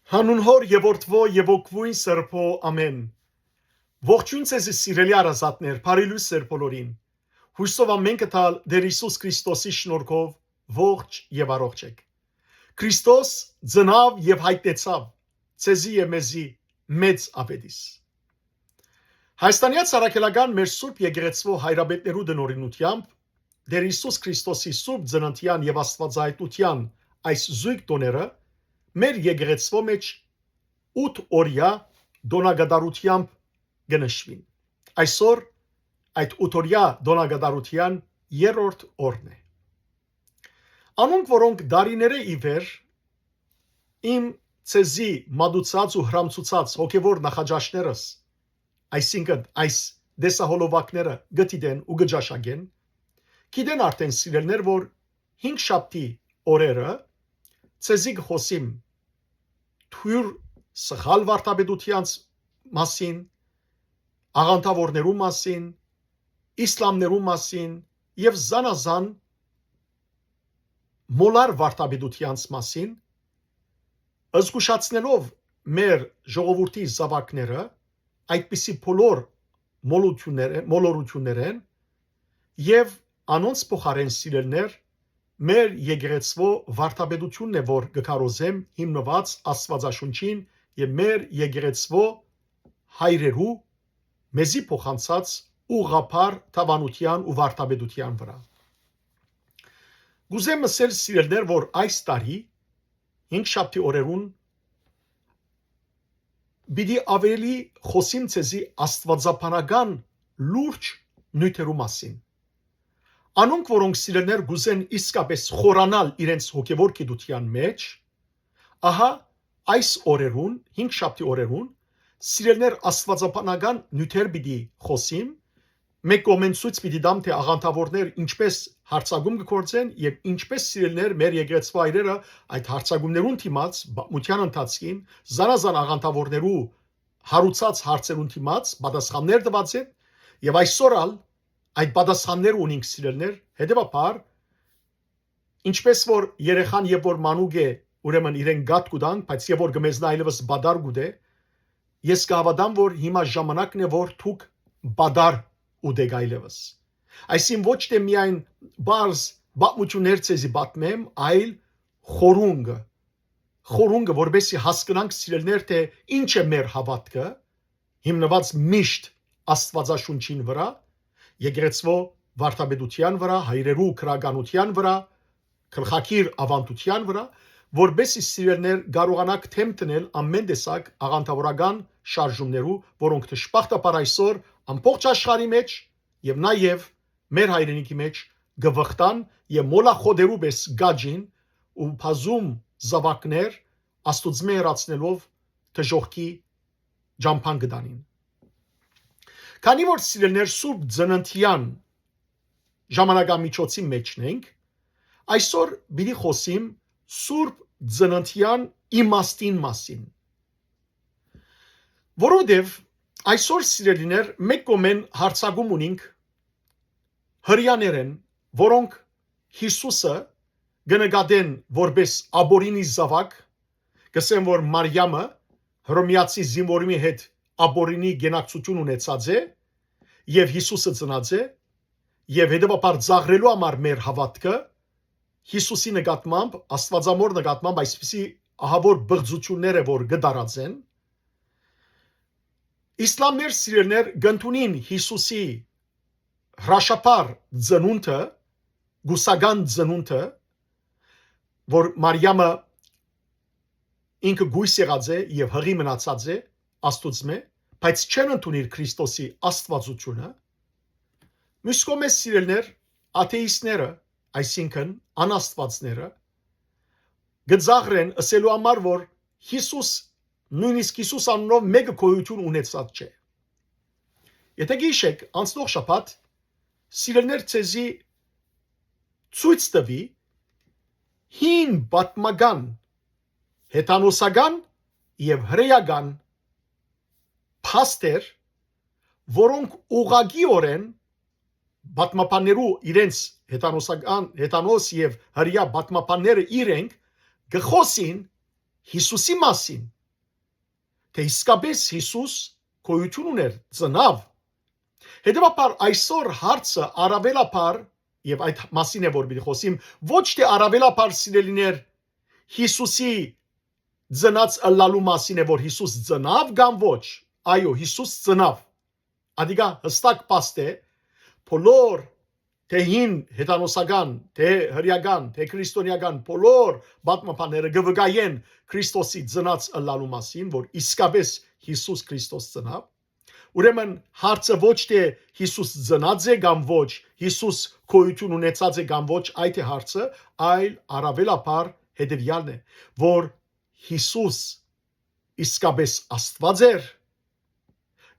Հանուն հոր եւ որդվո եւ օգվույն սրբո ամեն։ Ողջույն ցեզ սիրելի արազատներ, բարելույս սեր բոլորին։ Հույսով ամեն կտալ Տեր Հիսուս Քրիստոսի շնորհքով ողջ եւ առողջ եք։ Քրիստոս ծնավ եւ հայտնեցավ ցեզի եւ մեզի մեծ աբեդիս։ Հայաստանյաց արաքելական մեր Սուրբ Եկեղեցու հայրաբետներու դնորինությամբ Տեր Հիսուս Քրիստոսի Սուրբ ծննդյան եւ Աստվածայտության այս զույգ տոները մեր եկեղեցու մեջ 8 օրյա դոնագադարությամբ գնշվին։ Այսօր այդ 8 օրյա դոնագադարության 3-րդ օրն է։ Անոնք, որոնք դարիները ի վեր իմ ցեզի մատուցած ու հրամցուցած հոգևոր նախաճաշներս, այսինքն այս դեսահոլովակները գտիդեն ու գճաշագեն, գիտեն արդեն սիրելներ, որ 5 շաբթի օրերը ցեզի գխոսիմ թույր սխալ վարդապետությանց մասին, աղանդավորներու մասին, իսլամներու մասին եւ զանազան մոլար վարդապետությանց մասին, զգուշացնելով մեր ժողովրդի զավակները այդպիսի բոլոր մոլորություններեն եւ անոնց փոխարեն սիրելներ մեր եկեղեցու վարդապետությունն է, որ գկարոզեմ հիմնված Աստվածաշունչին եւ մեր եկեղեցու հայրերու մեզի փոխանցած ուղղափառ թավանության ու վարդապետության վրա։ Գուզեմ ասել սիրելներ, որ այս տարի 5 շաբթի օրերուն բիդի ավելի խոսիմ ցեզի աստվածաբանական լուրջ նյութերու մասին։ Անոնք, որոնք սիրելներ գուզեն իսկապես խորանալ իրենց հոգևոր գիտության մեջ, ահա այս օրերուն, 5 շաբթի օրերուն, սիրելներ աստվածաբանական նյութեր պիտի խոսիմ, մեկ կողմեն ցույց պիտի դամ, թե աղանդավորներ ինչպես հարցագում կգործեն եւ ինչպես սիրելներ մեր եկեղեցու այրերը այդ հարցագումներուն դիմաց մության ընթացքին զանազան աղանդավորներու հարուցած հարցերուն դիմաց պատասխաններ տված են եւ այսօր այդ պատասխանները ունենք սիրելներ, հետեւաբար ինչպես որ երեխան երբ որ մանուկ է, ուրեմն իրեն գատ կուտան, բայց երբ որ գմեզնա այլևս բադար գուտե, ես կհավատամ, որ հիմա ժամանակն է, որ դուք բադար ուտեք այլևս։ Այսինքն ոչ թե միայն բարձ բացություններ ցեզի պատմեմ, այլ խորունգը, որովհետեւ հասկանանք սիրելներ, թե ինչ է մեր հավատքը, հիմնված միշտ Աստվածաշունչին վրա, եկեղեցու վարդապետության վրա, հայրերու քրագանության վրա, քրխակիր ավանդության վրա, որբեսի սիրելներ կարողանաք թեմ տնել ամեն տեսակ աղանդավորական շարժումներու, որոնք դժբախտաբար այսօր ամբողջ աշխարհի մեջ եւ նաեւ մեր հայրենիքի մեջ գվխտան եւ մոլախոդերու պես գաջին ու բազում զավակներ աստուծմե հեռացնելով դժողքի ջամփան գտանին։ Քանի որ սիրելներ Սուրբ ծննդյան ժամանակամիջոցի մեջն ենք, այսօր պիտի խոսիմ Սուրբ ծննդյան իմաստին մասին։ Որովհետև այսօր սիրելիներ մեկ կողմեն հարցակում ունենք հրյաներեն, որոնք Հիսուսը գնկադեն որպես աբորինի զավակ, գսեն որ Մարիամը հռոմեացի զինվորի հետ աբորինի գենակցություն ունեցած է եւ Հիսուսը ծնած է եւ հետեւաբար ծաղրելու համար մեր հավատքը Հիսուսի նկատմամբ Աստվածամոր նկատմամբ այսպիսի ահավոր բղծությունները որ գդարած են իսլամներ սիրելներ գտնունին Հիսուսի հրաշապար ծնունդը գուսական ծնունդը որ Մարիամը ինքը գույս եղած է եւ հղի մնացած է աստուծմե բայց չեն ընդունիր Քրիստոսի աստվածությունը մյուս կողմից սիրելներ աթեիստները այսինքն անաստվածները գծաղրեն ասելու համար որ Հիսուս նույնիսկ Հիսուս անունով մեկը գոյություն ունեցած չէ եթե գիշեք անցնող շաբաթ սիրելներ ցեզի ցույց տվի հին պատմական հետանոսական եւ հրեական փաստեր որոնք ուղղակիորեն պատմապաններու իրենց հետանոս եւ հրյա պատմապանները իրենք գխոսին Հիսուսի մասին թե իսկապես Հիսուս գոյություն ուներ, ծնավ։ Հետևաբար այսօր հարցը առավելաբար, եւ այդ մասին է որ պիտի խոսիմ, ոչ թե առավելաբար սիրելիներ Հիսուսի ծնած ըլլալու մասին է, որ Հիսուս ծնավ կամ ոչ։ Այո, Հիսուս ծնավ։ Ադիգա հստակ փաստ է, բոլոր թե հին հետանոսական, թե հրեական, թե քրիստոնեական բոլոր պատմաբանները գվգայեն Քրիստոսի ծնած ըլլալու մասին, որ իսկապես Հիսուս Քրիստոս ծնավ։ Ուրեմն հարցը ոչ թե Հիսուս ծնած է կամ ոչ, Հիսուս գոյություն ունեցած է կամ ոչ, այդ է հարցը, այլ առավելաբար հետևյալն է, որ Հիսուս իսկապես Աստված էր,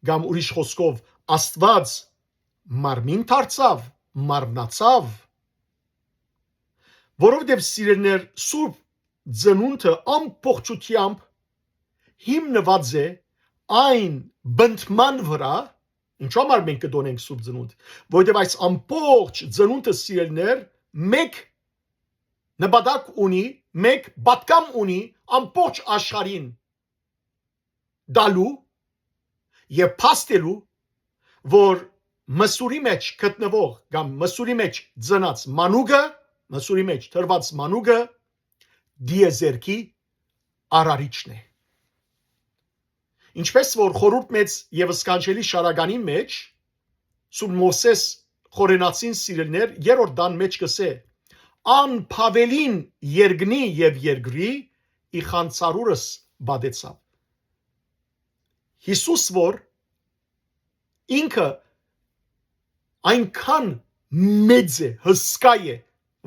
կամ ուրիշ խոսքով Աստված մարմին դարձավ, մարմնացավ, որովհետև սիրելիներ սուրբ ծնունդը ամբողջությամբ հիմնված է այն բնդման վրա, ինչու համար մենք կդոնենք սուրբ ծնունդ, որովհետև այս ամբողջ ծնունդը սիրելիներ մեկ նպատակ ունի, մեկ պատկամ ունի ամբողջ աշխարհին դալու եւ փաստելու, որ մսուրի մեջ գտնվող կամ մսուրի մեջ ծնած մանուկը, մսուրի մեջ թրված մանուկը դիեզերքի արարիչն է։ Ինչպես որ խորհուրդ մեծ եւ սքանչելի շարականի մեջ Սուրբ Մովսես խորենացին սիրելներ երրորդ դան մեջ կսե անփավելին երգնի եւ երգրի իխանցարուրս բադեցավ։ Հիսուս որ ինքը այնքան մեծ է, հսկա է,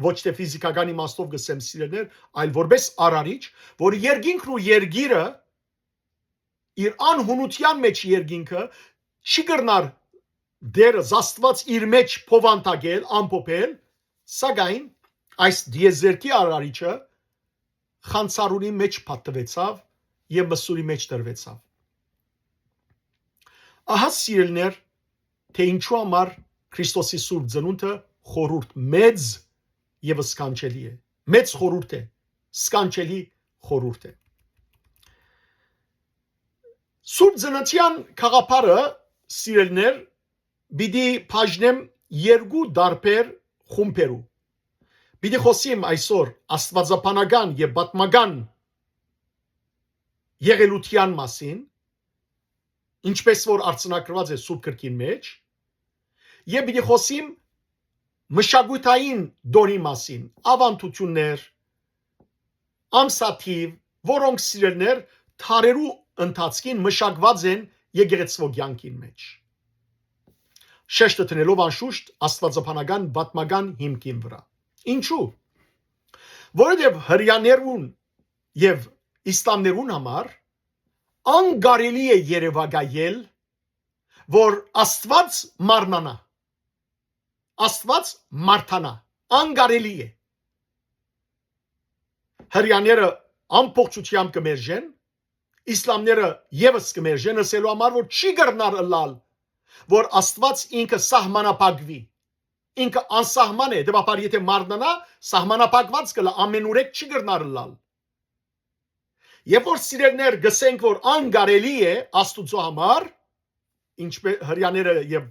ոչ թե ֆիզիկական իմաստով գսեմ սիրելներ, այլ որպես արարիչ, որ երկինքն ու երգիրը իր անհունության մեջ երկինքը չի կրնար դերը Աստված իր մեջ փովանտագել, ամփոփել, սակայն այս դիեզերքի արարիչը խանցարունի մեջ պատվեցավ եւ մսուրի մեջ դրվեցավ։ Ահա սիրելներ, թե ինչու համար Քրիստոսի սուրբ ծնունդը խորհուրդ մեծ եւ սքանչելի է։ Մեծ խորհուրդ է, սքանչելի խորհուրդ է։ Սուրբ ծննդյան խաղապարը սիրելներ պիտի բաժնեմ երկու դարբեր խումբերու։ Պիտի խոսիմ այսօր աստվածաբանական եւ պատմական եղելության մասին, ինչպես որ արձանագրված է Սուրբ գրքին մեջ, եւ պիտի խոսիմ մշակութային դոնի մասին, ավանդություններ, ամսաթիվ, որոնք սիրելներ թարերու ընթացքին մշակված են եկեղեցվո կյանքին մեջ։ Շեշտը տնելով անշուշտ աստվածաբանական պատմական հիմքին վրա։ Ինչու՞։ Որովհետև հրեաներուն եւ իսլամներուն համար անկարելի է երևակայել, որ Աստված մարմնանա, Աստված մարդանա, անկարելի է։ Հրեաները ամբողջությամբ կմերժեն, իսլամները եւս կմերժեն, ասելու համար որ չի կրնար ըլլալ, որ Աստված ինքը սահմանապակվի, ինքը անսահման է, դեպաբար եթե մարմնանա, սահմանապակված կլա, ամենուրեք չի կրնար ըլլալ։ Երբ որ սիրելներ գսենք որ անկարելի է Աստուծո համար, ինչպես հրեաները եւ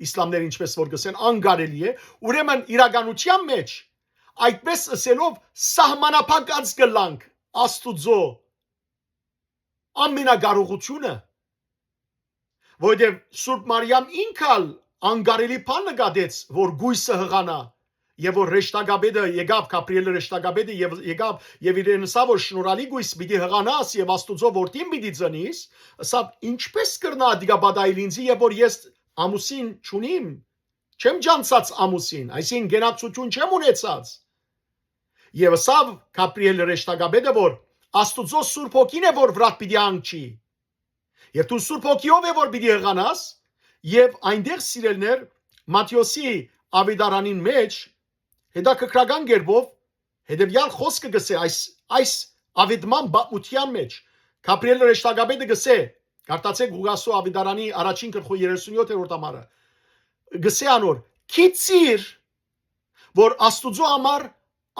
իսլամները ինչպես որ գսեն անկարելի է, ուրեմն իրականության մեջ այդպես ասելով սահմանապակած կլանք Աստուծո ամենակարողությունը, որովհետև Սուրբ Մարիամ ինքալ անկարելի բան նկատեց, որ գույսը հղանա, եւ որ ռեշտագաբեդը եկավ Գաբրիելը ռեշտագաբեդը եւ եկավ եւ իրեն ասավ որ շնորհալի գույս պիտի հղանաս եւ Աստուծո որդին պիտի ծնիս, ասավ ինչպես կրնա դիգաբադայլ ինձի եւ որ ես ամուսին չունիմ, չեմ ջանցած ամուսին, այսին գենակցություն չեմ ունեցած։ Եվ ասավ Գաբրիելը ռեշտագաբեդը որ Աստուծո Սուրբ Հոգին է որ վրատ պիտի անգչի։ Եվ դու Սուրբ Հոգիով է որ պիտի հղանաս եւ այնտեղ սիրելներ Մատթեոսի ավետարանին մեջ հետաքրքրական կերպով հետևյալ խոսքը գսե այս ավետման բացության մեջ Գաբրիելը ռեշտագաբեդը գսե կարտացեք Ղուգասո ավետարանի առաջին գլխի 37-րդ համարը գսե անոր քիծիր որ Աստուծո համար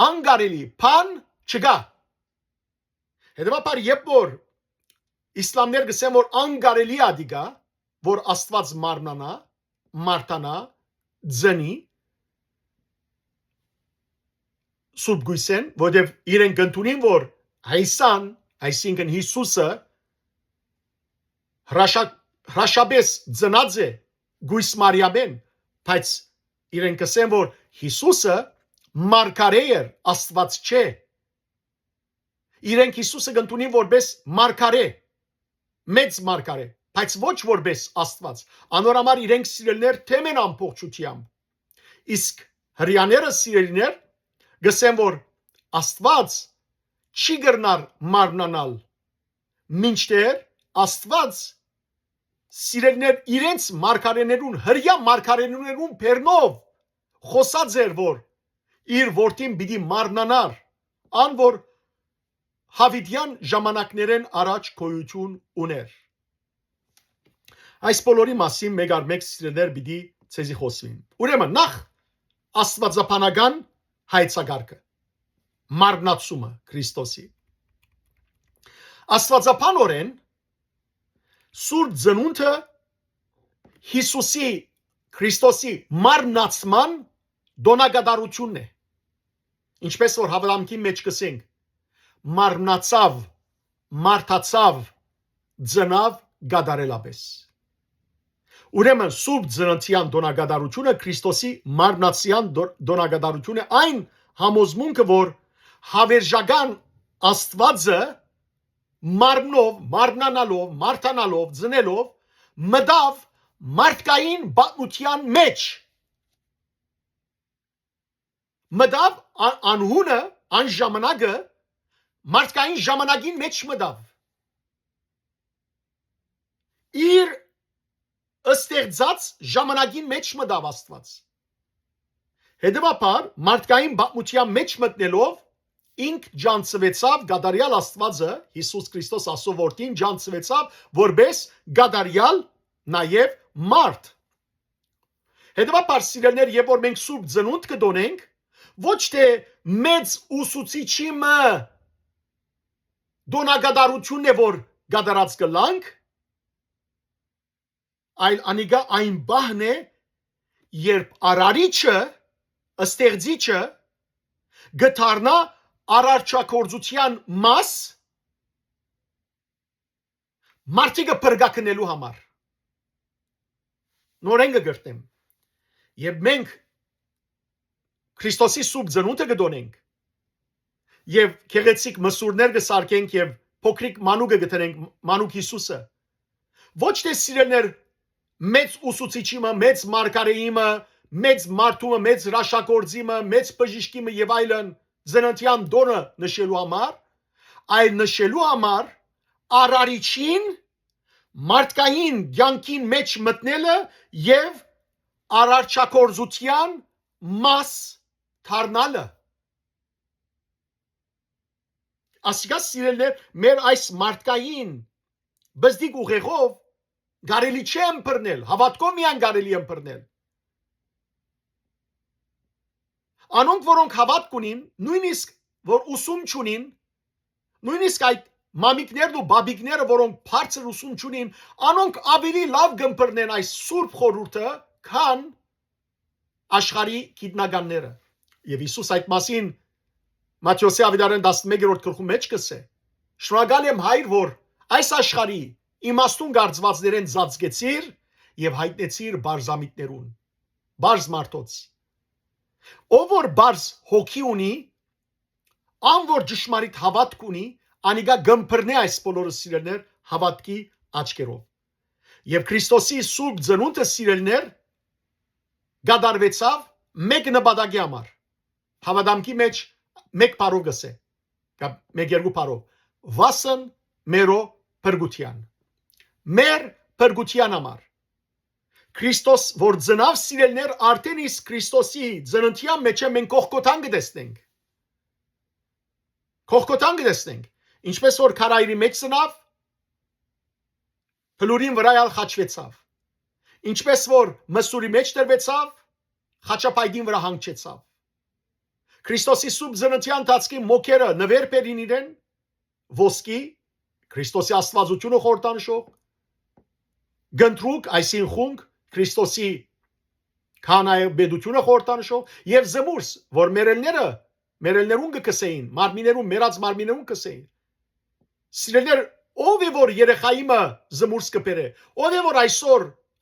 անկարելի բան չկա հետևաբար երբ որ իսլամներ գսեն որ անգարելի է դիգա որ Աստված մարմնանա մարտանա ձնի սուրբ գույսեն որտեվ իրեն գտնունին որ Հայսան այսինքն Հիսուսը հրաշաբես ծնած է գույս Մարիամեն բայց իրեն կսեն որ Հիսուսը մարգարե էր Աստված չէ իրենք Հիսուսը գտնունին որպես մարգարե մեծ մարգարե բայց ոչ որպես Աստված անորամար իրենք սիրելներ թեմեն ամբողջությամբ իսկ հрьяաները սիրելիներ գսեն որ Աստված չի գրնար մարմնանալ մինչդեռ Աստված սիրելիներ իրենց մարգարեներուն հрья մարգարեներուն բերնով խոսած էր որ իր որդին պիտի մարմնանար ան որ Հավիդյան ժամանակներեն առաջ գոյություն ուներ այս բոլորի մասին մեկ առ մեկ սիրելիներ պիտի ցեզի խոսվին ուրեմն նախ աստվածաբանական հայեցակարգը մարմնացումը Քրիստոսի աստվածաբանորեն սուրբ ծնունդը Հիսուսի Քրիստոսի մարմնացման դոնագադարությունն է ինչպես որ հավատամքի մեջ կսենք մարմնացավ մարդացավ ծնավ գադարելապես ուրեմն սուրբ ծննդյան դոնագադարությունը Քրիստոսի մարմնացյան դոնագադարությունը այն համոզմունքը որ հավերժական Աստվածը մարմնով մարմնանալով մարտանալով ծնելով մտավ մարդկային պատմության մեջ մտավ անհունը ան ժամանակը մարդկային ժամանակին մեջ մտավ իր ստեղծած ժամանակին մեջ մտավ Աստված հետևաբար մարդկային պատմության մեջ մտնելով ինք ջանցվեցավ գադարյալ Աստվածը Հիսուս Քրիստոս Աստծո որդին ջանցվեցավ որպես գադարյալ նաև մարդ հետևաբար սիրելիներ երբ որ մենք սուրբ ծնունդ կդոնենք ոչ թե մեծ ուսուցիչի դոնագադարությունն է որ գադարած կլանք այլ անիգա այն բահն է երբ արարիչը ստեղծիչը գտարնա արարչակորձության մաս մարդիկը բրգակնելու համար նորեն կգրտեմ եւ մենք Քրիստոսի սուրբ ծնունդը կդոնենք եւ քեղեցիկ մսուրներ կսարքենք եւ փոքրիկ մանուկը գտնենք մանուկ Հիսուսը ոչ թե սիրելներ մեծ ուսուցիչիմը մեծ մարգարեիմը մեծ մարդումը մեծ հրաշագործիմը մեծ բժիշկիմը եւ այլն ծննդյան դոնը նշելու համար այլ նշելու համար արարիչին մարդկային ցանկին մեջ մտնելը եւ արարչակորձության մաս դառնալը ասիկա սիրելներ մեր այս մարդկային բզդիկ ուղեղով գարելի չէ ըմբռնել հավատքով միան գարելի ըմբռնել անոնք որոնք հավատք ունին նույնիսկ որ ուսում չունին նույնիսկ այդ մամիկներն ու բաբիկները որոնք բարձր ուսում չունին անոնք ավելի լավ կըմբռնեն այս սուրբ խորհուրդը քան աշխարհի գիտնականները եւ Հիսուս այդ մասին Մատթեոս ավետարան 11-րդ գլխում մեջ կսե շնորհակալ եմ հայր որ այս աշխարհի իմաստուն գարձվածներեն ծածկեցիր եւ հայտնեցիր բարձամիտներուն բարձ մարդոց ով որ բարձ հոգի ունի ան որ ճշմարիտ հավատք ունի անիգա գմբռնե այս բոլորը սիրելներ հավատքի աչքերով եւ Քրիստոսի սուրբ ծնունդը սիրելներ գադարվեցավ մեկ նպատակի համար հավատամքի մեջ մեկ բառով գսե կամ մեկ երկու բառով վասն մերո փրկության մեր փրկության համար Քրիստոս որ ծնավ սիրելներ արդեն իսկ Քրիստոսի ծննդյան մեջ մենք կողքոտան կտեսնենք կողքոտան կտեսնենք ինչպես որ քարայրի մեջ ծնավ փլուրին վրա ալ խաչվեցավ ինչպես որ մսուրի մեջ դրվեցավ խաչապայտին վրա հանգչեցավ Քրիստոսի սուրբ ծննդյան ընթացքի մոքերը նվեր բերին իրեն ոսկի Քրիստոսի աստվածությունը խորտանշող, գնդրուկ այսին խունգ Քրիստոսի քանայբեդությունը խորտանշող եւ զմուրս, որ մերելներուն կսեին, մարմիներուն մերած մարմիներուն կսեին։ Սիրելիներ, ով է որ երեխայիմը զմուրս կբերե, ով է որ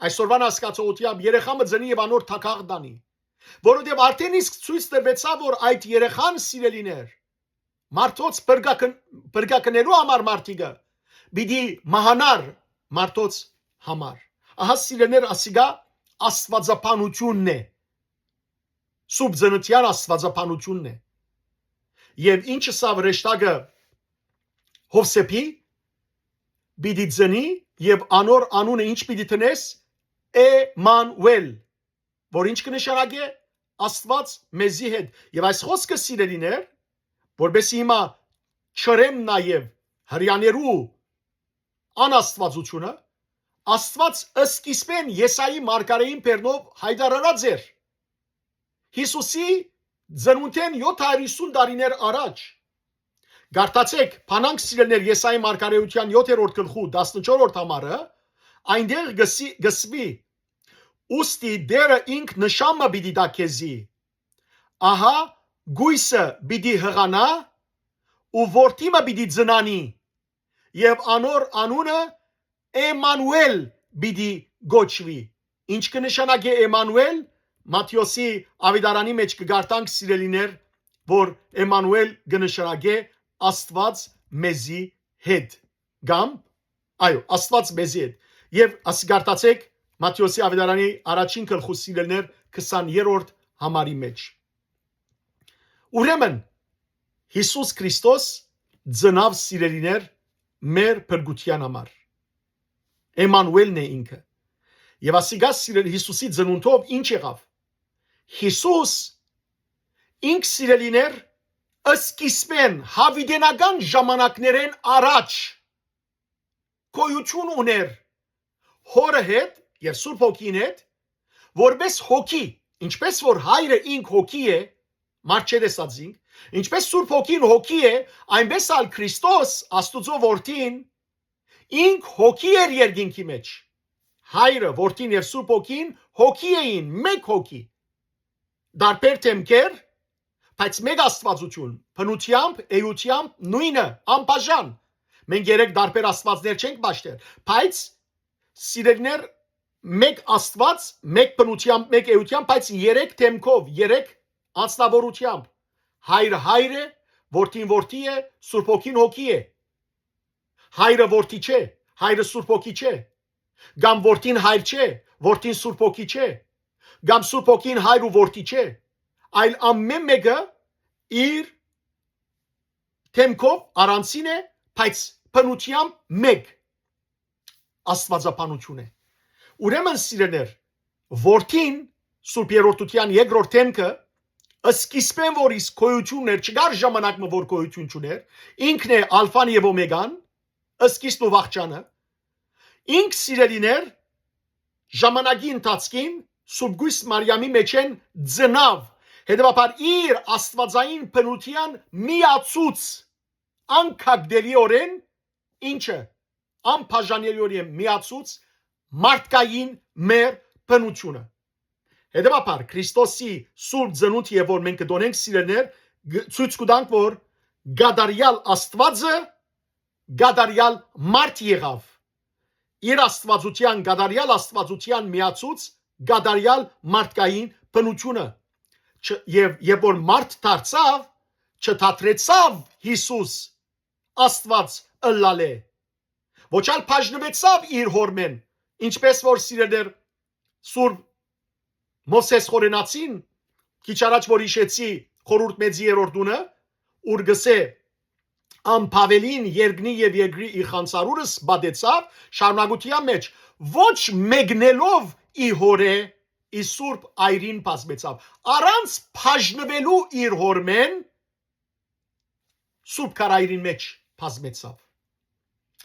այսօրվան հասկացողությամբ երեխամը ծնի եւ անոր թակաղ դանի, որովհետեւ արդեն իսկ ցույց տրվեցավ, որ այդ երեխան սիրելիներ մարդոց բրգակներու համար մարդիկը պիտի մահանար մարդոց համար։ Ահա սիրելիներ, ասիգա աստվածապանությունն է, սուրբ ծննդյան աստվածապանությունն է։ Եվ ինչը սա վրեշտակը Հովսեփի պիտի ծնի եւ անոր անունը ինչ պիտի տնես Էմանուել, որ ինչ կնշանակե Աստված մեզի հետ։ Եվ այս խոսքը սիրելիներ, որբեսի հիմա չրեմ նաեւ հрьяաներու անաստվածությունը, Աստված ըսկիսպեն Եսայի մարգարեին բերնով հայտարարած էր Հիսուսի ծնունդեն 750 տարիներ առաջ։ Գարտացեք փանանք սիրելներ Եսայի մարգարեության 7-րդ գլխու 14-րդ համարը, այնտեղ գսվի ուստի դերը ինք նշամը պիտի տա քեզի, ահա գույսը պիտի հղանա ու որդիմը պիտի ծնանի եւ անոր անունը Էմանուել պիտի գոչվի։ Ինչ կնշանակե Էմանուել? Մատթեոսի ավետարանի մեջ կգարտանք սիրելիներ, որ Էմանուել կնշանակե Աստված մեզի հետ, կամ այո, Աստված մեզի հետ։ Եվ ասգարտացեք Մատթեոսի ավետարանի առաջին գլխու սիրելիներ 20-րդ համարի մեջ։ Ուրեմն Հիսուս Քրիստոս ծնավ սիրելիներ մեր փրկության համար։ Էմանուելն է ինքը։ Եվ ասիգա սիրել Հիսուսի ծնունդով ինչ եղավ։ Հիսուս ինք սիրելիներ ըսկիսպեն հավիդենական ժամանակներեն առաջ գոյություն ուներ հորը հետ եւ Սուրբ Հոգին հետ, որպես հոգի, ինչպես որ հայրը ինք հոգի է, մարդ չդեսածինք, ինչպես Սուրբ Հոգին հոգի է, այնպես ալ Քրիստոս Աստուծո որդին ինք հոգի էր երկինքի մեջ։ Հայրը, որդին եւ Սուրբ Հոգին հոգի էին, մեկ հոգի։ Դարբեր թեմքեր, բայց մեկ աստվածություն, բնությամբ, էությամբ նույնը, անբաժան։ Մենք երեք դարբեր աստվածներ չենք բաշխել, բայց սիրելիներ մեկ աստված, մեկ բնությամբ, մեկ էությամբ, բայց երեք թեմքով, երեք անձնավորությամբ։ Հայրը հայր է, որդին որդի է, Սուրբ Հոգին հոգի է։ Հայրը որդի չէ, հայրը Սուրբ Հոգի չէ։ Կամ որդին հայր չէ, որդին Սուրբ Հոգի չէ։ Կամ Սուրբ Հոգին հայր ու որդի չէ։ Այլ ամեն մեկը իր թեմքով առանցին է, բայց բնությամբ մեկ աստվածապանություն է։ Ուրեմն սիրելիներ, որդին Սուրբ Երրորդության երկրորդ թեմքը ըսկիսպեն որ իսկ գոյություններ չկար ժամանակը որ գոյություն չուներ, ինքն է ալֆան եւ օմեգան, ըսկիսն ու վախճանը, ինք սիրելիներ ժամանակի ընթացքին Սուրբ Գույս Մարիամի մեջ են ծնավ, հետևաբար իր աստվածային բնության միացուց անկագդելիորեն ինչը անբաժանելիորեն միացուց մարդկային մեր բնությունը։ Հետևաբար Քրիստոսի Սուրբ ծնունդը եւ որ մենք կդոնենք սիրելիներ ցույց կտանք որ գադարյալ Աստվածը գադարյալ մարդ եղավ։ Իր աստվածության գադարյալ աստվածության միացուց գադարյալ մարդկային բնությունը եւ որ մարդ դարձավ չթատրեցավ Հիսուս Աստված ըլլալե ոչ ալ բաժնվեցավ իր հորմեն ինչպես որ սիրելիներ Սուրբ Մովսես խորենացին քիչ առաջ որ հիշեցի խորհուրդ մեծի երորդունը ուր գսե ամփավելին երկնի եւ երկրի իր խանցարուրս բադեցավ շարունակության մեջ ոչ մեկնելով ի հորե ի Սուրբ այրին բազմեցավ առանց բաժնվելու իր հորմեն Սուրբ քարայրին մեջ բազմեցավ։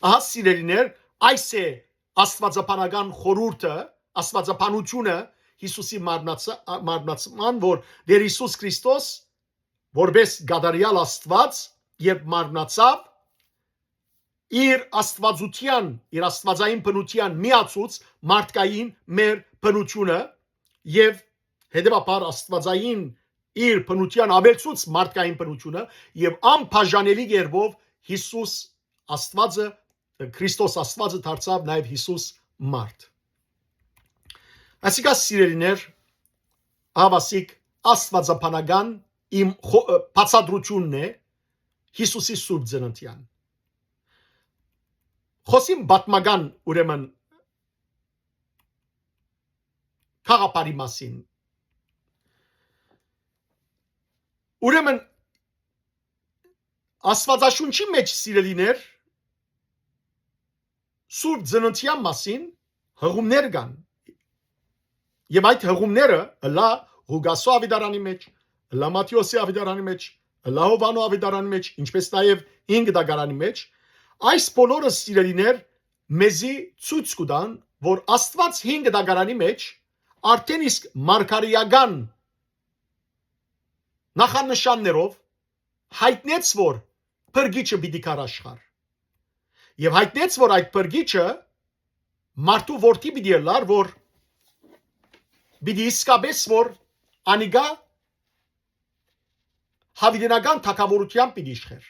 Ահա սիրելիներ այս է աստվածապանական խորհուրդը աստվածապանությունը Հիսուսի մարմնացման որ դեր Հիսուս Քրիստոս որպես գադարյալ Աստված եւ մարմնացավ իր աստվածային բնության միացուց մարդկային մեր բնությունը եւ հետեւաբար աստվածային իր բնության ավելցուց մարդկային բնությունը եւ անբաժանելի երբով Հիսուս Աստվածը Քրիստոս Աստվածը դարձավ նաեւ Հիսուս մարդ։ Այսինքն սիրելիներ, ավասիկ աստվածաբանական իմ բացատրությունն է Հիսուսի սուրբ ծննդյան։ Խոսիմ պատմական ուրեմն խաղապարի մասին։ Ուրեմն Աստվածաշունչի մեջ սիրելիներ սուրբ ծննդյան մասին հղումներ կան։ Եվ այդ հղումները լա Ղուգասո ավետարանի մեջ, լա Մատթեոսի ավետարանի մեջ, լա Հովանո ավետարանի մեջ, ինչպես նաև 5 դագարանի մեջ, այս բոլորը սիրելիներ մեզի ցույց կտան, որ Աստված 5 դագարանի մեջ արդեն իսկ մարգարեական նախանշաններով հայտնեց, որ փրկիչը պիտի գար աշխարհ։ Եվ հայտնեց, որ այդ փրկիչը մարդու որդի պիտի լար, որ պիտի իսկապես որ անիգա հավիտենական թագավորությամբ պիտի իշխեր։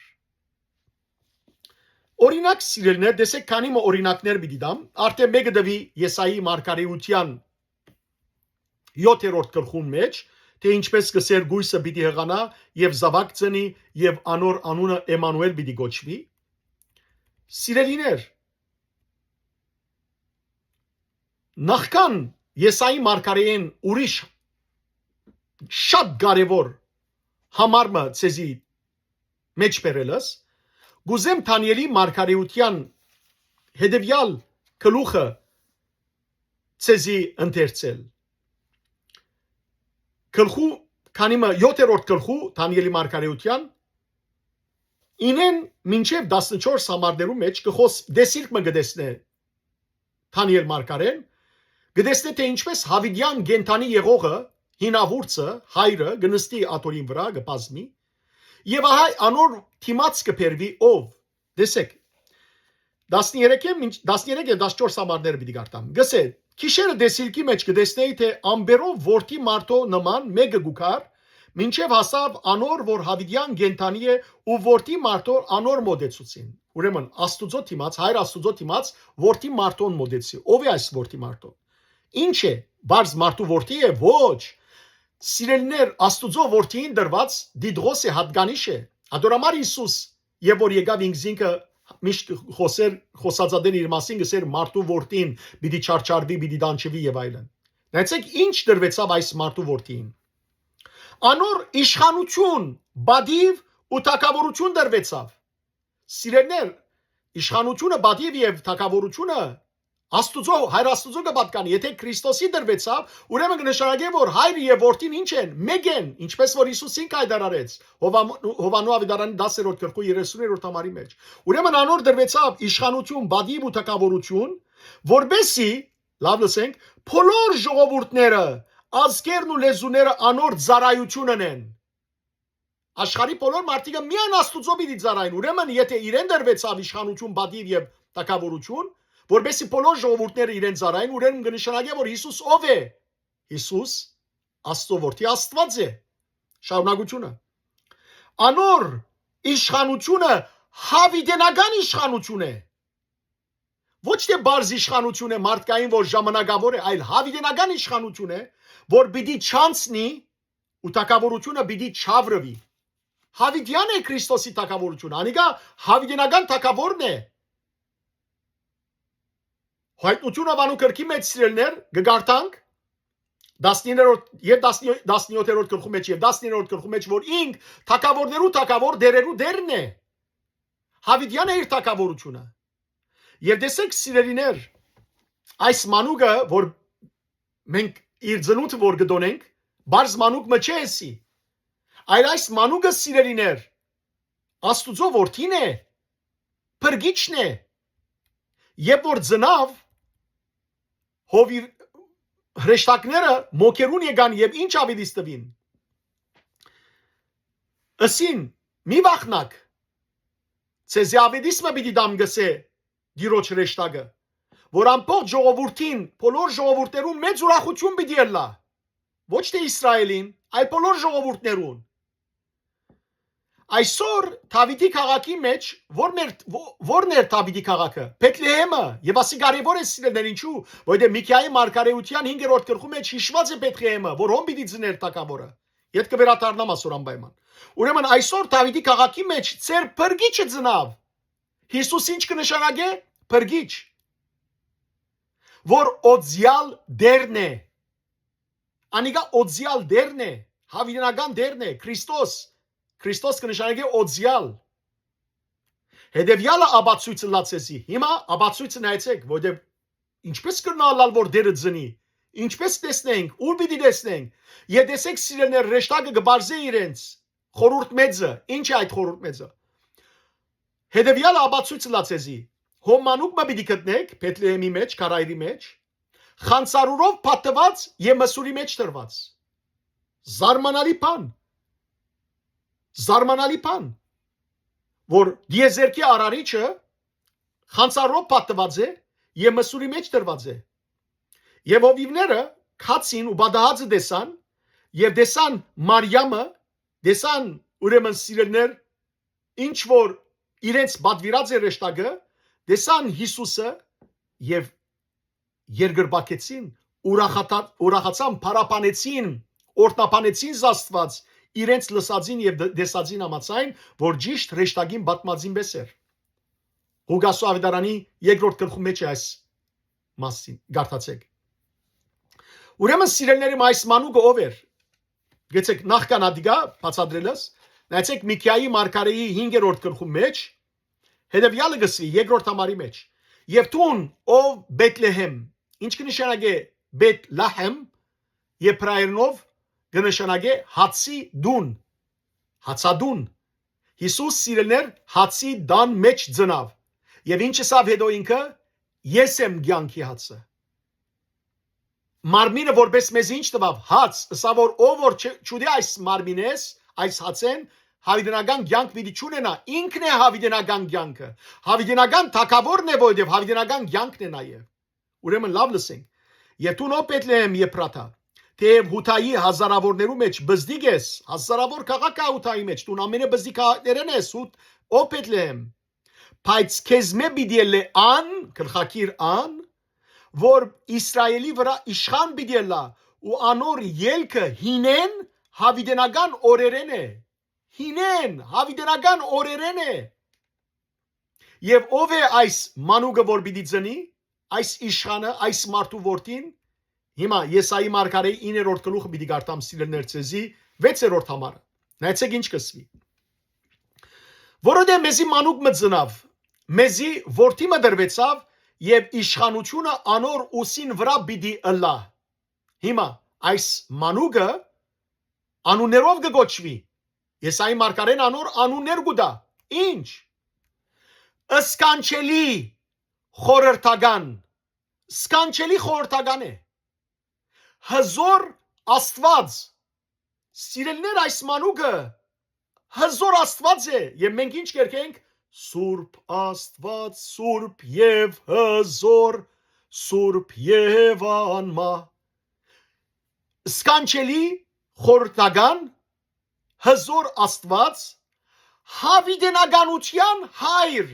Օրինակ սիրելիներ, տեսեք քանի օրինակներ պիտի դամ, արդեն մեկը դվի Եսայի մարգարեության 7-րդ գլխում մեջ, թե ինչպես կսեր գույսը պիտի հղանա եւ զավակ ծնի եւ անոր անունը Էմանուել պիտի գոչվի։ Սիրելիներ, նախքան Եսայի մարգարեին ուրիշ շատ կարևոր համարմը ցեզի մեջ բերելս, գուզեմ Դանիելի մարգարեության հետևյալ գլուխը ցեզի ընթերցել։ Գլխու քանիմը 7-րդ գլխու Դանիելի մարգարեության 9-ն մինչև 14 համարներու մեջ կխոս դեսիլք գտեսնե Դանիել մարգարեն գտեսնե թե ինչպես Հավիդյան գենթանի եղողը հինավուրցը հայրը գնստի աթորին վրա գբազմի եւ ահա անոր թիմած կբերվի ով տեսեք 13 եւ 14 համարներ պիտի գարտամ գսե քիշերը դեսիլքի մեջ կդեսնեի թե ամբերով որդի մարդո նման մեկը գուքար մինչև հասավ անոր որ Հավիդյան գենթանի է ու որդի մարդո անոր մոդեցուցին ուրեմն աստուծո թիմած հայր աստուծո թիմած որդի մարդոն մոդեցի ով է այս որդի մարդո ինչ է բարձ մարդու որդի է ոչ սիրելներ աստուծո որդին դրված դիդրոս է հատկանիշ է ադորամար Հիսուս եւ որ եկավ ինքզինքը միշտ խոսածադեն իր մասին գսեր մարդու որդին պիտի չարչարվի պիտի դանչվի եւ այլն նայեցեք ինչ դրվեցավ այս մարդու որդին անոր իշխանություն բադիվ ու թակավորություն դրվեցավ սիրելներ իշխանությունը բադիվ եւ թակավորությունը Աստուծո հայր աստուծո կպատկանի եթե Քրիստոսի դրվեցավ ուրեմն կնշանակե որ հայրը եւ որդին ինչ են մեկ են ինչպես որ Հիսուսին կայդարարեց Հովանո ավետարանի 10-րդ գլխու 30-րդ համարի մեջ ուրեմն անոր դրվեցավ իշխանություն բադիվ ու թակավորություն որբեսի լավ լսենք բոլոր ժողովուրդները ազգերն ու լեզուները անոր ծառայությունն են աշխարհի բոլոր մարդիկը միայն աստուծո պիտի ծառայեն ուրեմն եթե իրեն դրվեցավ իշխանություն բադիվ եւ թակավորություն որբեսի բոլոր ժողովուրդները իրեն ծառայեն ուրեմն կնշանակե որ Հիսուս ով է Հիսուս Աստծո որդի Աստված է շարունակությունը անոր իշխանությունը հավիտենական իշխանություն է ոչ թե բարձ իշխանություն է մարդկային որ ժամանակավոր է այլ հավիտենական իշխանություն է որ պիտի չանցնի ու թակավորությունը պիտի չավրվի հավիտյան է Քրիստոսի թակավորությունը անիկա հավիտենական թակավորն է Հայտնությունը վանու կրքի մեջ սիրելներ գգարտանք 19-րդ եւ 17-րդ գլխու մեջ եւ 19-րդ գլխու մեջ որ ինք թակավորներու թակավոր դերերու դերն է Հավիդյան է իր թակավորությունը եւ տեսեք սիրելիներ այս մանուկը որ մենք իր ծնունդը որ գտոնենք բարձ մանուկ մը չէ այլ այս մանուկը սիրելիներ Աստուծո որդին է փրկիչն է երբ որ ծնավ հովի հրեշտակները մոքերուն եկան եւ ինչ ավիդից տվին ասին մի վախնակ ցեզի ավետիսմը պիտի դամ գսե դիրոջ ռեշտագը, որ ամբողջ ժողովրդին, բոլոր ժողովուրդներուն մեծ ուրախություն պիտի ելլա, ոչ թե Իսրայելին, այլ բոլոր ժողովուրդներուն։ Այսօր Դավիթի քաղաքի մեջ որն էր Դավիթի քաղաքը? Բեթլեհեմը, եւ ասի կարևոր է սիրելիներ, ինչու? Որովհետեւ Միքիայի մարգարեության 5-րդ գլխում մեջ հիշված է Բեթլեհեմը, որ հոն պիտի ծներ թագավորը։ Ետ կվերադառնամ ասոր անպայման։ Ուրեմն այսօր Դավիթի քաղաքի մեջ ծեր բրգիչը ծնավ։ Հիսուս ինչ կնշանակե? Բրգիչ, որ օձյալ դերն է։ Անիգա օձյալ դերն է, հավիտենական դերն է, Քրիստոս կնշանակե օձյալ։ Հետևյալը աբացույցը լացեցի։ Հիմա աբացույցը նայեցեք, որտեղ ինչպես կնալալ որ դերը ծնի, ինչպես տեսնենք, ուր պիտի տեսնենք։ Եվ տեսեք սիրելիներ, ռեշտակը կբարձե իրենց խորհուրդ մեծը, ինչ է այդ խորհուրդ մեծը։ Հետևյալը աբացույցը լացեցի։ Հոմանուկ մը պիտի գտնեք Բեթլեհեմի մեջ, քարայրի մեջ, խանցարուրով պատված եւ մսուրի մեջ տրված։ Զարմանալի բան, որ դիեզերքի արարիչը խանցարով պատված է եւ մսուրի մեջ տրված է։ Եվ ովիվները քացին ու բադահածը տեսան եւ տեսան Մարիամը, տեսան ուրեմն սիրելներ, ինչ որ իրենց բադվիրած է ռեշտակը, տեսան Հիսուսը եւ երկրբակեցին, ուրախացան, փարապանեցին, օրտնապանեցին Աստված իրենց լսածին եւ տեսածին համաձայն, որ ճիշտ ռեշտակին պատմածին պես էր։ Ղուկասու ավետարանի 2-րդ գլխում մեջ է այս մասին, գարտացեք։ Ուրեմն սիրելիներիմ, այս մանուկը ով էր? Գեցեք նախքան ադիգա բացատրելս, նայեցեք Միքիայի մարգարեի 5-րդ գլխում մեջ, հետևյալը գսվի 2-րդ համարի մեջ։ Եվ տուն ով Բեթլեհեմ, ինչ կնշանակե Բեթլահեմ, եբրայերենով կնշանակե հացի դուն, հացադուն։ Հիսուս սիրելիներ հացի դան մեջ ծնավ։ Եվ ինչ ասավ հետո ինքը? Ես եմ կյանքի հացը։ Մարմինը որպես մեզ ինչ տվավ? Հաց, ասա որ ով որ չուդի այս մարմինես, այս հացեն, հավիտենական կյանք պիտի չունենա, ինքն է հավիտենական կյանքը։ Հավիտենական թագավորն է, որովհետև հավիտենական կյանքն է նաև։ Ուրեմն լավ լսենք։ Եվ դու նո Բեթլեհեմ եփրաթա, թեև հութայի հազարավորներու մեջ բզդիկ ես, հազարավոր քաղաք է հութայի մեջ, դու ամենաբզդիկ քաղաքներն ես, ո Բեթլեհեմ, բայց քեզ մե պիտի ելե ան, գլխակիր ան, որ Իսրայելի վրա իշխան պիտի ելա, ու անոր ելքը հինեն հավիտենական օրերեն է, հինեն հավիտենական օրերեն է։ Եվ ով է այս մանուկը որ պիտի ծնի, այս իշխանը, այս մարդու որդին? Հիմա Եսայի մարգարեի 9-րդ գլուխը պիտի գարտամ սիրելիներ ցեզի 6-րդ համարը։ Նայեցեք ինչ կսվի։ Որովհետև մեզի մանուկ մը ծնավ, մեզի որդի մը դրվեցավ եւ իշխանությունը անոր ուսին վրա պիտի ըլլա։ Հիմա այս մանուկը անուններով կգոչվի։ Եսայի մարգարեն անոր անուններ կուտա։ Ինչ? Սկանչելի խորհրդական, սկանչելի խորհրդական է։ Հզոր Աստված, սիրելիներ, այս մանուկը հզոր Աստված է, եւ մենք ինչ կերկենք? Սուրբ Աստված, Սուրբ եւ հզոր, Սուրբ եւ անմա։ Սկանչելի խորհրդական, հզոր Աստված, հավիտենականության հայր։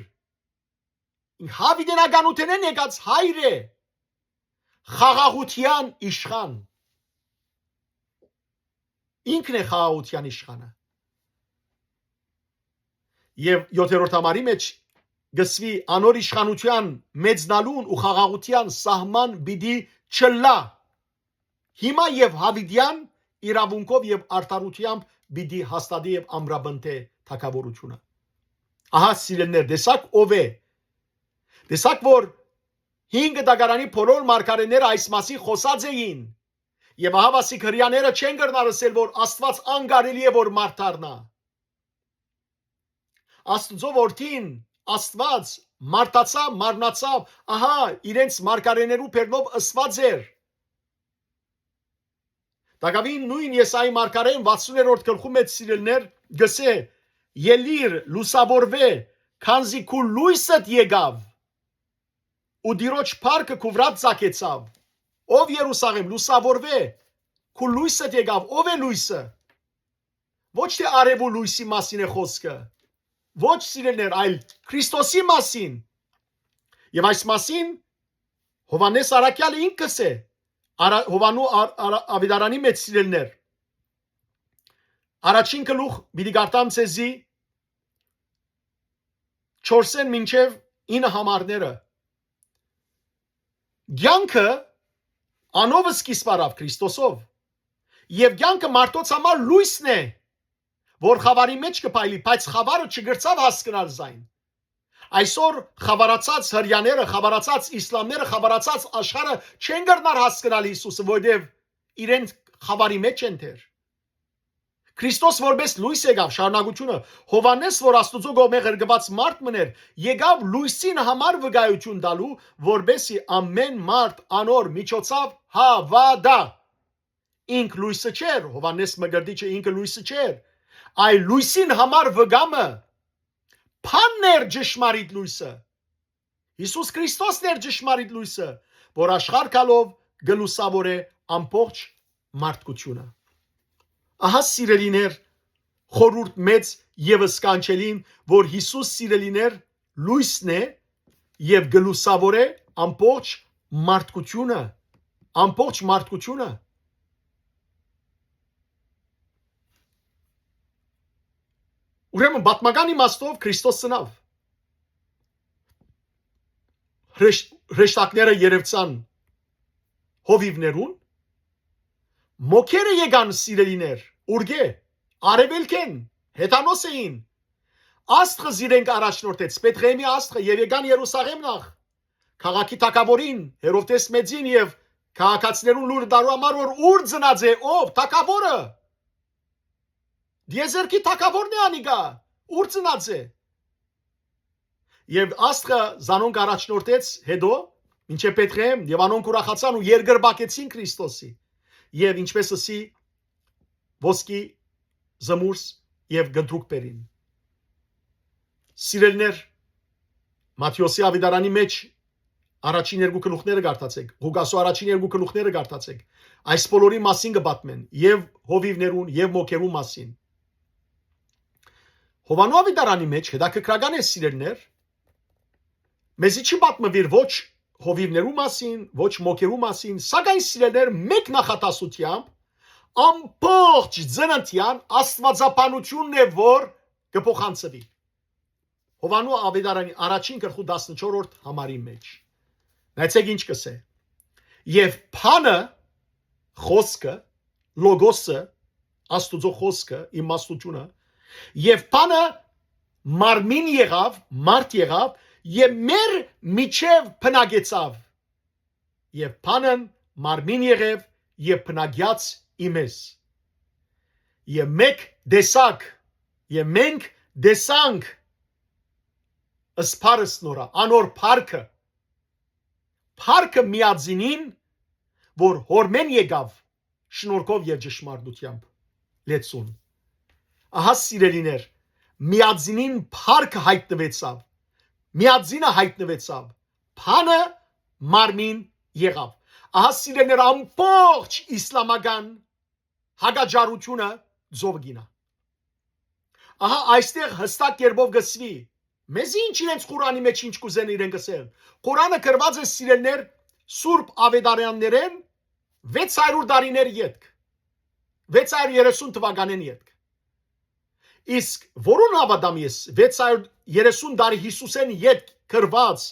Հավիտենականութենեն եկած հայր է, խաղաղության իշխան։ Ինքն է խաղաղության իշխանը։ Եվ 7-րդ համարի մեջ գսվի անոր իշխանության մեծնալուն ու խաղաղության սահման պիտի չլա։ Հիմա եւ հավիտյան իրավունքով եւ արդարությամբ պիտի հաստատի եւ ամրապնդի թագավորությունը։ Ահա սիրելիներ, տեսակ ով է։ Տեսակ որ 5 դագարանի բոլոր մարգարեները այս մասի խոսած էին։ Եվ ահավասիկ հրյաները չեն կրնարսել, որ Աստված անկարելի է որ մարդ դառնա։ Աստծո որդին Աստված մարդացավ, մարմնացավ, ահա իրենց մարգարեներու բերնով ըսված էր։ Դակավին նույն Եսայի մարգարեն 60-րդ գլխում մեջ սիրելիներ գսե ելիր լուսավորվե քանզի քու լույսդ եկավ ու դիրոջ փառքը քու վրա ծագեցավ ով Երուսաղեմ լուսավորվե քու լույսդ եկավ ով է լույսը ոչ թե արևու լույսի մասին է խոսքը ոչ սիրելիներ այլ Քրիստոսի մասին եւ այս մասին Հովանես Արաքյալը ինքս է Հովանու Ավետարանի մեջ սիրելիներ առաջին գլուխ մի դիտամ ցեզի 4-ն մինչև 9 համարները Գյանքը անով սկիզբ առավ Քրիստոսով եւ գյանքը մարդոց համար լույսն է որ խավարի մեջ կփայլի բայց խավարը չգրծավ հասկանալ զայն այսօր խավարացած հрьяաները խավարացած իսլամները խավարացած աշխարհը չեն գտնար հասկանալ Հիսուսը որովհետեւ իրեն խավարի մեջ են թեր Քրիստոս որպես լույս եկավ շարունակությունը Հովանես որ Աստծո գոմե ղրգված մարդ մներ եկավ լույսին համար վկայություն տալու որբեսի ամեն մարդ անոր միջոցով հավատա ինք լույսը չէր Հովանես մգրդիչը ինքը լույսը չէր այ լույսին համար վկամը փաններ ճշմարիտ լույսը Հիսուս Քրիստոսն էր ճշմարիտ լույսը որ աշխարհ գալով գլուսավորե ամբողջ մարդկությունը Ահա սիրելիներ խորուրդ մեծ եւս կանչելին որ Հիսուս սիրելիներ լույսն է եւ գլուսավոր է ամբողջ մարդկությունը Ուրեմն բատմական իմաստով Քրիստոս ծնավ հրեշտակները երևցան հովիվներուն Մոքերը եկան սիրելիներ, ուրգե, արևելքեն, հետանոս էին, աստղը զիրենք առաջնորդեց, Պետրեհեմի աստղը և եկան Երուսաղեմ նախ, քաղաքի թագավորին, Հերովդես մեծին և քաղաքացիներուն լուր դարու համար որ ուր ծնած է, ով, թագավորը, դիեզերքի թագավորն է անիգա, ուր ծնած է, և աստղը զանոնք առաջնորդեց հետո, ինչե Պետրեհեմ և անոնք ուրախացան ու երգրբակեցին Քրիստոսի Եվ ինչպես ասի ոսկի զմուրս եւ գնդրուկ բերին Սիրելիներ Մատթեոսի ավետարանի մեջ առաջին երկու գլուխները գարտացեք Ղուկասու առաջին երկու գլուխները գարտացեք այս բոլորի մասին կպատմեն եւ հովիվներուն եւ մոքերու մասին Հովանու ավետարանի մեջ հետաքրքրական է սիրելիներ մեզի չի պատմվիր ոչ հովիվներու մասին, ոչ մոքերու մասին, սակայն սիրելիներ մեկ նախատասությամբ ամբողջ ծննդյան աստվածաբանությունն է որ կփոխանցվի Հովանու ավետարանի առաջին գլխու 14-րդ համարի մեջ նայեցեք ինչ կսե եւ փանը խոսքը լոգոսը աստուծո խոսքը իմաստությունը եւ փանը մարմին եղավ մարդ եղավ Եվ մեր միջև փնագեցավ Եվ փանն մարմին եղև Եվ փնագյաց իմես Եվ մեկ դեսակ Եվ մենք դեսանք Ասպարս նորա Անոր փարքը Փարքը միածինին Որ հորմեն եկավ Շնորհքով եւ ճշմարտությամբ Լեցուն Ահա սիրելիներ Միածինին փարքը հայտնվեցավ Միածինը հայտնվեցավ, փանը մարմին եղավ։ Ահա սիրելիներ ամբողջ իսլամական հագաջարությունը ձով գինա։ Ահա այստեղ հստակ կերպով գսվի։ Մեզ ինչ իրենց Ղուրանի մեջ ինչ կուզեն իրեն գսել։ Ղուրանը գրված է սիրելիներ Սուրբ Ավետարաններեն 600 տարիներ յետք։ 630 թվականին յետք։ Իսկ որուն հավատամ ես 630 տարի Հիսուսեն յետ գրված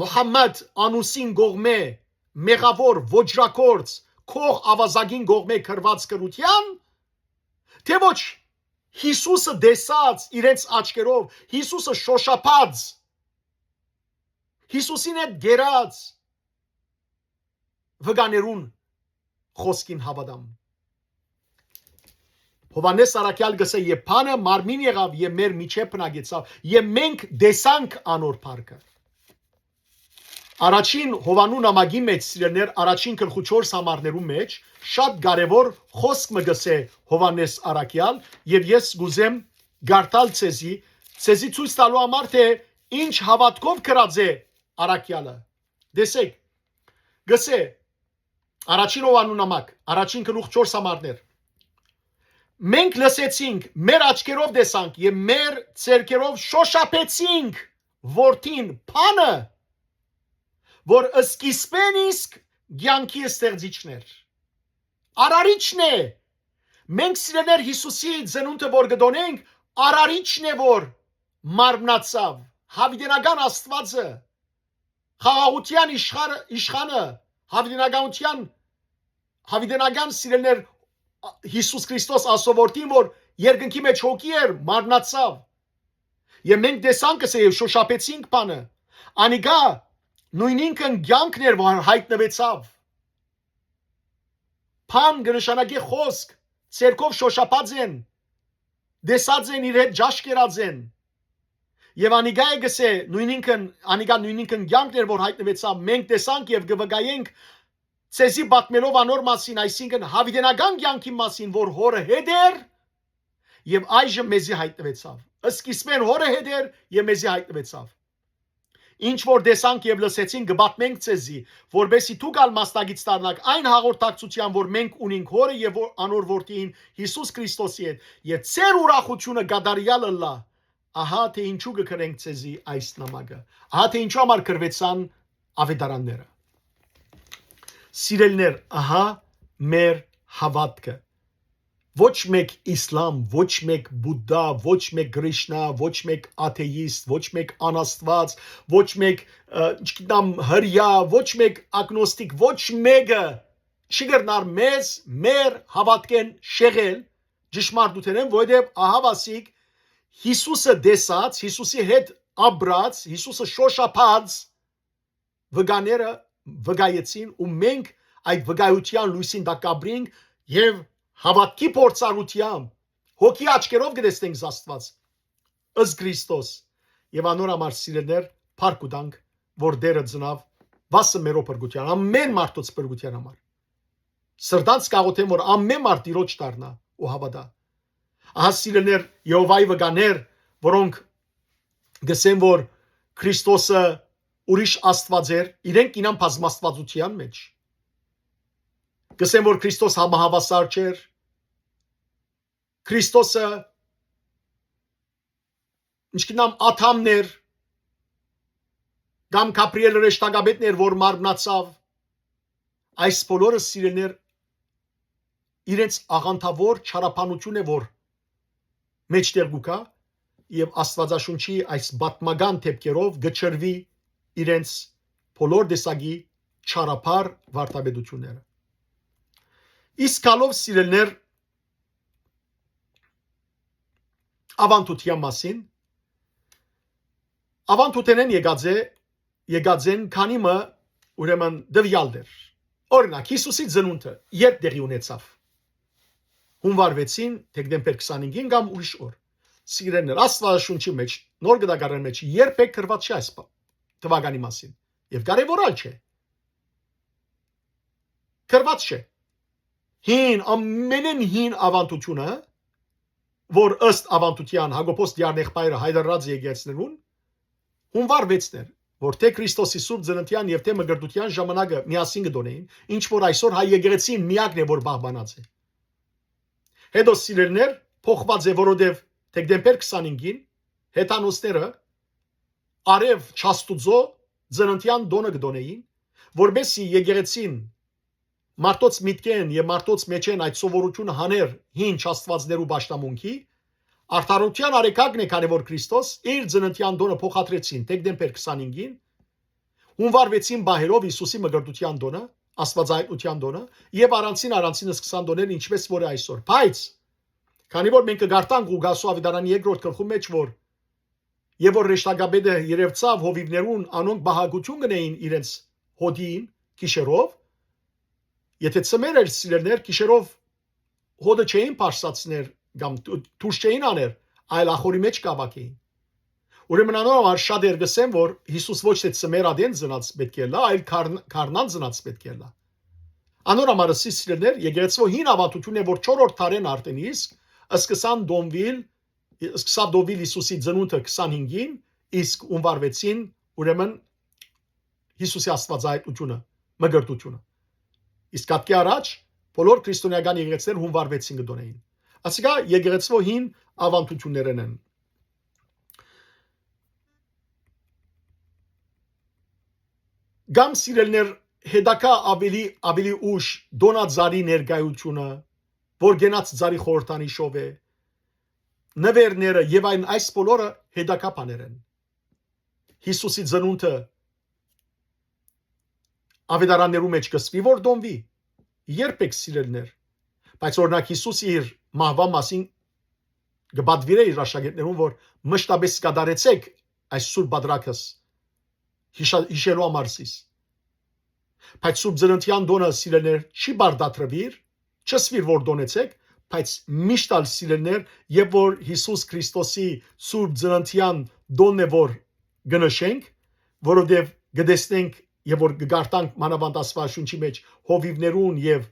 Մուհամմադ անուսին գողմե մեղավոր ոչրակորց քող ավազագին գողմե գրված գրության թե ոչ Հիսուսը դեսած իրենց աչքերով Հիսուսը շոշափած Հիսուսին հետ գերած վգաներուն խոսքին հավատամ Հովանես Արաքյալ գսե եւ փանը մարմին եղավ եւ մեր միջե փնագեցավ եւ մենք դեսանք անոր փառքը Առաջին Հովանու նամակի մեջ սիրելիներ առաջին գլխու 4 համարներու մեջ շատ կարևոր խոսք մը գսե Հովանես Արաքյալ եւ ես գուզեմ գարտալ ցեզի ցեզի ցույց տալու համար թե ինչ հավատքով կրած է առաքյալը։ Դեսեք, գսե առաջին ովանունամակ, առաջին գլուխ 4 համարներ։ Մենք լսեցինք, մեր աչքերով տեսանք եւ մեր ցերկերով շոշափեցինք որդին փանը, որ սկիզբեն իսկ ցանկի ստեղծիչներ։ Արարիչն է։ Մենք սիրելիներ Հիսուսի ծնունդը որ գտոնենք, արարիչն է որ մարմնացավ, հավիտենական Աստվածը, խաղաղության իշխանը, հավիտենական սիրելիներ Հիսուս Քրիստոս ասովորտին որ երկնքի մեջ հոգի էր, մարմնացավ։ Եվ մենք տեսանք եւ շոշափեցինք բանը։ Անիկա նույնինքն ցանկն էր որ հայտնվեցավ։ Փան կնշանակի խոսք, ցերկով շոշափած են, դեսած են իր հետ ջաշկերած են։ Եվ անիկա է գսե նույնինքն ցանկն էր որ հայտնվեցավ։ Մենք տեսանք եւ կվկայենք ցեզի պատմելով անոր մասին, այսինքն հավիտենական ցանկի մասին, որ հորը հետ էր եւ այժմ մեզի հայտնվեցավ։ Սկիզբեն հորը հետ էր եւ մեզի հայտնվեցավ։ Ինչ որ տեսանք եւ լսեցինք կպատմենք ցեզի, որբեսի դուք ալ մասնագից դառնաք այն հաղորդակցության, որ մենք ունենք հորը եւ անոր որդին Հիսուս Քրիստոսի հետ, եւ ծեր ուրախությունը գադարյալը լա։ Ահա թե ինչու կգրենք ցեզի այս նամակը։ Ահա թե ինչու համար գրվեցան ավետարանները։ Սիրելիներ, ահա մեր հավատքը։ Ոչ մեկ իսլամ, ոչ մեկ բուդդա, ոչ մեկ կրիշնա, ոչ մեկ աթեիստ, ոչ մեկ անաստված, ոչ մեկ չգիտեմ հրյա, ոչ մեկ ագնոստիկ, ոչ մեկը չի գտնար մեզ մեր հավատքեն շեղել ճշմարտութենեն, որովհետև ահա վասիկ Հիսուսը դեսած, Հիսուսի հետ ապրած, Հիսուսը շոշափած վգաները վգայեցին ու մենք այդ վգայության լույսին տակ կապրինք եւ հավատքի փորձառությամբ հոգի աչքերով կտեսնենք Աստված ըստ Քրիստոս եւ անոր համար սիրելիներ փառք ուտանք որ դերը ծնավ վասը մերո փրկության ամեն մարդոց փրկության համար սրտանց կաղոթեմ որ ամեն մարդ իրոջ դառնա ու հավատա ահա սիրելիներ Եհովայի վգաներ որոնք գսեն որ Քրիստոսը ուրիշ Աստված էր իրենք ինան բազմաստվածության մեջ գսեն որ Քրիստոս համահավասար չէր Քրիստոսը ինչքանամ աթամներ կամ Գաբրիել ռեշտագաբետներ որ մարմնացավ այս բոլորը սիրելիներ իրենց աղանթավոր չարապանություն է որ մեջտեղ գուկա եւ Աստվածաշունչի այս բատմական թեփքերով գճրվի իրենց բոլոր դեսագի չարապար վարտաբեդությունները իսկ կալով սիրելիներ ավանդության մասին ավանդութենեն եկածեն քանիմը ուրեմն դվյալներ օրինակ Հիսուսի ծնունդը երբ տեղի ունեցավ հունվար 6-ին դեկտեմբեր 25-ին կամ ուրիշ օր սիրելիներ Աստվածաշունչի մեջ նոր գդակարանի մեջ երբեք գրված չէ այս թվականի մասին եւ կարեւորալ չէ գրված չէ հին ամենեն հին ավանդությունը որ ըստ ավանդության Հակոբոս Դիարնեղբայրը հայտարարած եկեղեցներուն հունվար 6-ն էր որ թե Քրիստոսի սուրբ ծննդյան եւ թե մկրտության ժամանակը միասին կդոնեին ինչ որ այսօր հայ եկեղեցին միակն է որ պահպանած է հետո սիրելիներ փոխված է որովհետեւ դեկտեմբեր 25-ին հետանոսները արև չաստուծո ծննդյան դոնը կդոնեին որբեսի եկեղեցին Մարտոց միտքեն եւ մարտոց մեջեն այդ սովորությունը հաներ հին չաստվածներու ճաշտամունքի արդարության արեկակն է քանի որ Քրիստոս իր ծննդյան դոնը փոխադրեցին դեկտեմբեր 25-ին հունվար 6-ին բահերով Հիսուսի մկրտության դոնը աստվածայնության դոնը եւ առանցինս 20 դոներ ինչպես որ է այսօր բայց քանի որ մենք կգարտանք Ղուգասու ավետարանի 2-րդ գլխում մեջ որ եւ որ ռեշտագաբեդը երևցավ հովիվներուն անոնք բահագություն գնային իրենց հոդին գիշերով եթե ծմեր էր սիրելներ գիշերով հոդը չէին փարսացներ կամ դուրս չէին աներ այլ ախորի մեջ կավակեին ուրեմն անոր շատ էր գսեն որ Հիսուս ոչ թե ծմեր ադեն ծնած պետք է լա այլ քարնան ծնած պետք է լա անոր համար սիրելներ եկեղեցու հին ավանդություն է որ 4-րդ դարեն արդեն իսկ սկսան դոնվիլ սկսավ դովել Հիսուսի ծնունդը 25-ին, իսկ ունվարվեցին ուրեմն Հիսուսի աստվածայնությունը, մգրտությունը։ Իսկ կատկի առաջ բոլոր քրիստոնեական եկեղեցիներ հունվարվեցին գտոնեին։ Ասիկա եկեղեցվո հին ավանդություններն են։ Գամ սիրելներ հետակա ավելի ուշ դոնաձարի ներկայությունը, որ գենաց ձարի խորհրդանիշով է, նվերները եւ այս բոլորը հետակա բաներ են։ Հիսուսի ծնունդը ավետարաններու մեջ կսվի որ դոնվի, երբեք սիրելներ, բայց օրինակ Հիսուսի իր մահվան մասին գբադվիր է իր աշակերտներուն, որ մշտապես կդարեցեք այս սուրբ բادرակս հիշելու ամարսիս։ Բայց սուրբ ծննդյան դոնը սիրելներ չի բարդատրվիր, չսվիր որ դոնեցեք, բայց միշտ ալ սիրելներ, եւ որ Հիսուս Քրիստոսի սուրբ ծննդյան դոնն է որ գնշենք, որովհետեւ գտեսնենք եւ որ գարտանք մանավանդ Աստվածաշունչի մեջ հովիվներուն եւ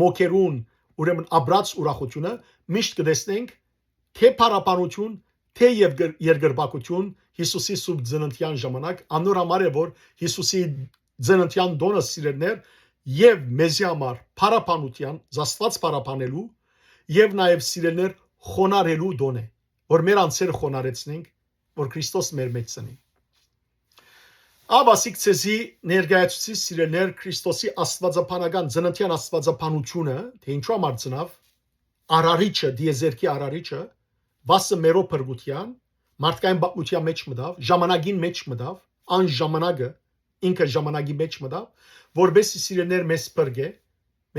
մոքերուն ուրեմն աբրած ուրախությունը միշտ կտեսնենք թե փառապանություն թե եւ երկրպագություն Հիսուսի սուրբ ծննդյան ժամանակ անոր համար է որ Հիսուսի ծննդյան դոնը սիրելներ եւ մեզի համար փառապանության զաստված փառապանելու եւ նաեւ սիրելներ խոնարհելու դոն է որ մեր անձերը խոնարեցնենք որ Քրիստոս մեր մեջ ծնի Աբասիկ ցեզի ներկայացուցի սիրելներ Քրիստոսի աստվածապանական ծննդյան աստվածապանությունը թե ինչու համար ծնավ արարիչը դիեզերքի արարիչը վասը մերո փրկության մարդկային բապության մեջ մտավ ժամանակին մեջ մտավ ան ժամանակը ինքը ժամանակի մեջ մտավ որբեսի սիրելներ մեզ փրկե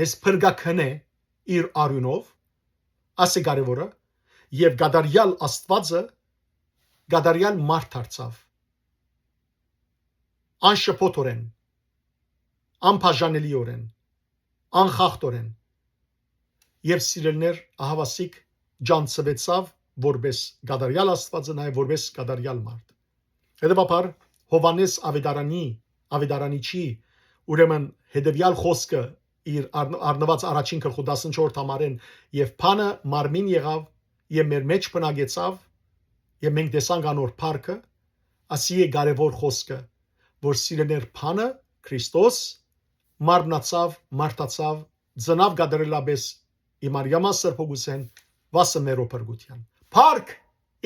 մեզ փրկակնե իր արյունով ասե կարևորը եւ գադարյալ աստվածը գադարյալ մարդ դարձավ անշփոթորեն անբաժանելիորեն անխախտորեն եւ սիրելներ ահավասիկ ջանցվեցավ որբես գադարյալ աստվածը նաեւ որբես գադարյալ մարդ հետեւաբար Հովանես ավետարանիչի ուրեմն հետեւյալ խոսքը իր առնված առաջին գլխու 14 համարեն եւ փանը մարմին եղավ եւ մեր մեջ բնակեցավ եւ մենք տեսանք անոր փառքը ասի է կարևոր խոսքը որ սիրելներ փանը Քրիստոս մարմնացավ մարդացավ ծնավ գադարելաբես իմարյամա սրբոգուսեն վասը մերո փրկության փառք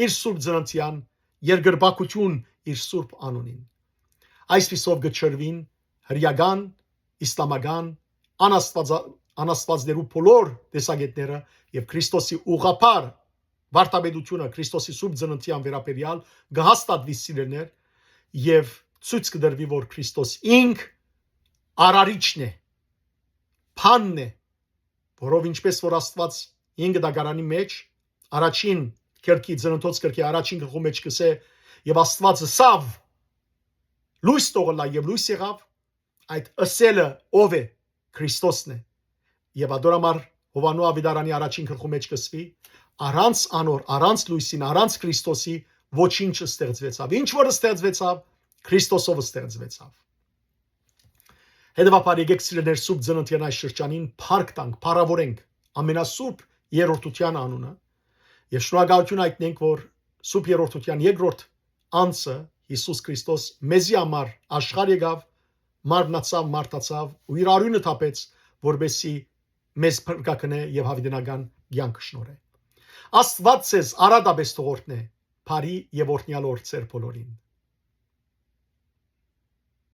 իր սուրբ ծննդյան երկրպագություն իր սուրբ անունին այսպիսով գչրվին հրյական իսլամական անաստվածներու բոլոր տեսակետները եւ Քրիստոսի ուղղափառ վարտաբեդությունը Քրիստոսի սուրբ ծննդյան վերաբերյալ գահստատվի սիրելներ եւ ցույց կդրվի որ Քրիստոս ինք արարիչն է փանն է որով ինչպես որ Աստված ինքը դագարանի մեջ առաջին քրկի ծննդոց քրկի առաջին գլխու մեջ կսե եւ Աստվածը սավ լույս տողլա եւ լույս եղավ այդ ասելը ով է Քրիստոսն է եւ ադորամար Հովանու ավետարանի առաջին գլխու մեջ կսվի առանց անոր առանց լույսին առանց Քրիստոսի ոչինչ ստեղծվեցավ ինչ որ ստեղծվեցավ Քրիստոսով ստեղծվեցավ հետեւաբար եկեք սիրելներ սուրբ ծննդյան այս շրջանին փառք տանք փառավորենք ամենասուրբ երրորդության անունը եւ շնորհակալություն հայտնենք որ սուրբ երրորդության երկրորդ անձը Հիսուս Քրիստոս մեզի համար աշխարհ եկավ մարմնացավ մարդացավ ու իր արյունը թափեց որբեսի մեզ փրկակնե եւ հավիտենական կյանք շնորհե Աստված ցեզ արադաբես թողորտնե բարի եւ օրհնյալ օր ցեր բոլորին